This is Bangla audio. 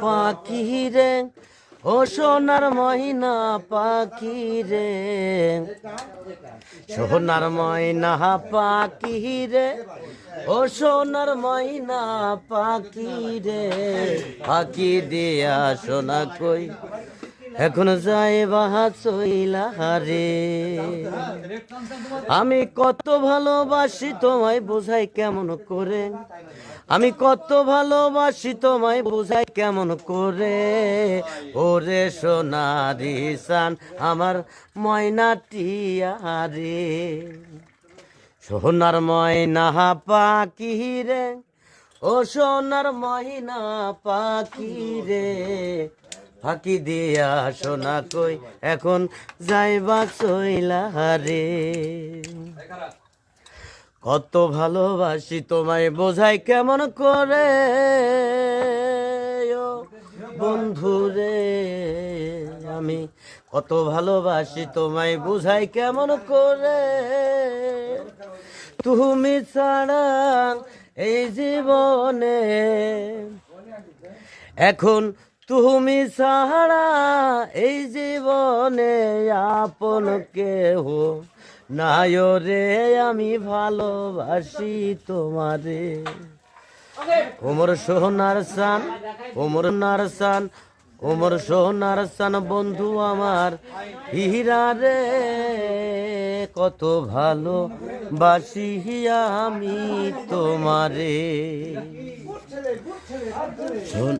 পাখি রে ও সোনার ময়না পাখি রে, সোনার ময়না পাখি রে, ও সোনার ময়না পাখি রে, পাখি দিয়া সোনা কই এখন যাই বাহা চইলা রে। আমি কত ভালোবাসি তোমায় বোঝাই কেমন করে, আমি কত ভালোবাসি তোমায় বোঝাই কেমন করে, ওরে সোনারি সান আমার ময়নাটিয়া রে, সোনার ময়না পাখি রে, ও সোনার ময়না পাখি রে, ফাঁকি দিয়া সোনা কই এখন যাইবা চইলা রে। কত ভালোবাসি তোমায় বোঝাই কেমন করে, ও বন্ধু রে, আমি কত ভালোবাসি তোমায় বোঝাই কেমন করে, তুমি ছাড়া এই জীবনে এখন, তুমি ছাড়া এই জীবনে আপন কেহ নাই রে, আমি ভালোবাসি তোমারে। ওমর সোনার সান, ওমর নার সান, ওমর সোনার সান বন্ধু আমার হীরা রে, কত ভালোবাসি আমি তোমারে।